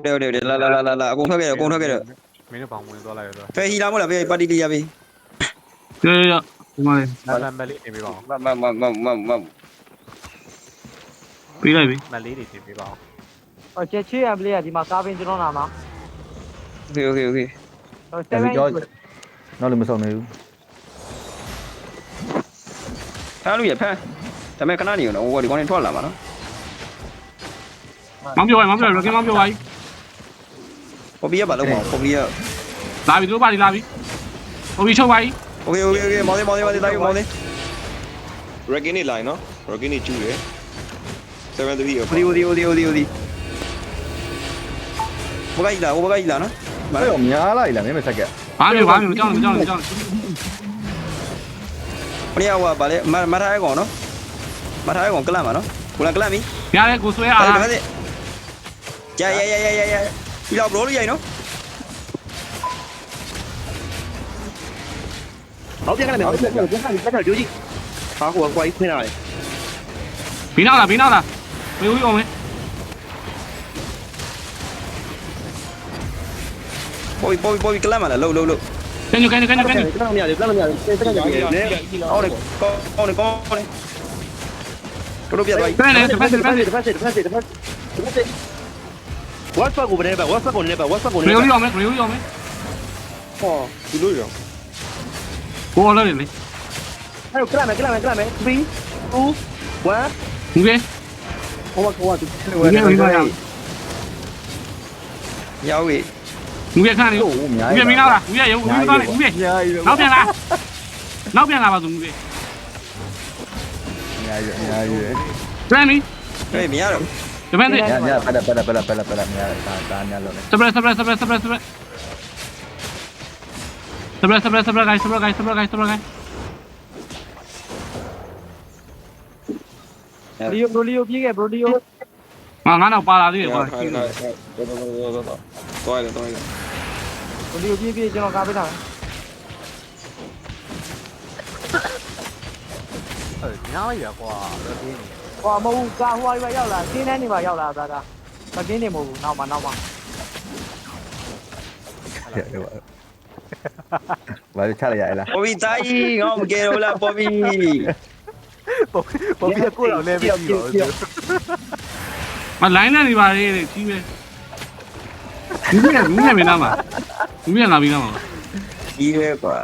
တယ်လာအကုန်ထွက်ခဲ့တယ်အကုန်ထွက်ခဲ့တယ် မင်းတို့ဘောင်ဝင်သွားလိုက်တော့ ဖဲဟီလာမလားဖဲပါတီလေးရပြီ ရဒီမှာ မလေးနေပေးပါအောင် မပေးလိုက်ပြီ မလေးတွေတင်ပေးပါအောင် ဟိုချက်ချေးရပလေးကဒီမှာကားပင်ကျွန်တော်နာမှာ โอเค ဟို တယ် 7 ပြီးတော့နောက်လည်းမဆောင်နေဘူး ဖမ်းလို့ရဖမ်းဒါပေမဲ့ခဏနေရောနော်ဟိုဒီကောင်နေထွက်လာမှာနော် မောင်ပြောရကင်းမောင်ပြောပါ ပေါ်ပြီးရပါလုံးပေါ့ပေါ်ပြီးရ လာပြီတို့ပါလာပြီဟိုပြီးချုပ်ပါ โอเคမောင်လေးလိုက်မောင်လေး Reggae နေ line နော် Reggae နေကျူးရယ်73ရော ဒီဘောကကြီးလာနော် အဲ့တော့များလိုက်လားမင်းမဆက်ကက် ဘာမျိုးကြောင်း ဘယ်ရဟိုဗာလေမထားရကောင်နော်မထားရကောင်ကလန့်ပါနော်ကိုလန့်ကလန့်ပြီ ရတယ်ကိုဆွဲအားလား ရဒီတော့ဘရိုးလေးရိုင်နော်好，别看了没有，别看刘记，把火关一困哪里？ ဘီနောက်လားဝေးအောင်မယ် 波比ကလန့်မှာလားလှုပ် ကန်ယူ ကလန့်မရတယ်ကလန့်မရတယ်စက်ကကြရတယ်အော်လေကောင်းတယ်တို့ပြတ်သွားပြီ ပြန်လေတစ်ဖက် WhatsApp ကိုဘယ်နဲ့ပဲ WhatsApp ကိုနေပဲ WhatsApp ကိုနေ ဝေးအောင်မယ် ဟောဒီလိုရော ကိုလာလေ အဲ့ကလန့်မယ်3 2 1 ဘူးကေ ဟိုကရောက်ပြီ ဘူးကေခဏနေ ဟိုအများ ဘူးကေမင်းလားဘူးကေရုပ်ဘူးသွားလေဘူးကေ ညာကြီး နောက်ပြန်လာပါသူဘူးကေ ညာကြီး ပြန်ပြီ ဟေးမရတော့ တစ်ဖက်နဲ့ ညာပလက်များဒါညာလို့လေ စပရက်ဂိုင်းစပရက်ဂိုင်း ဘရိုလီယိုပြေးခဲ့ဘရိုလီယို ငါတော့ပါလာသေးတယ်ကွာ တော့တယ် ဘရိုလီယိုပြေးကျွန်တော်ကားပေးထားတယ် ညားလိုက်ရကွာတော့တင်းနေ ဟိုမဟုတ်ဘူးကားဟိုပါရောက်လာခင်းထဲနေပါရောက်လာဒါမကင်းနေမဟုတ်ဘူးနောက်မှ ဘာလို့ချလိုက်ရလား 波比တိုင်းငါမကဲတော့လား波比 ပေါ်ပြီးကိုတော့လည်းမကြည့်တော့ဘူး မလိုင်းနဲ့နေပါလေကြီးပဲဘူးကေမင်းနာမှာဘူးကေလာပြီးနာမှာ ကြီးပဲကွာ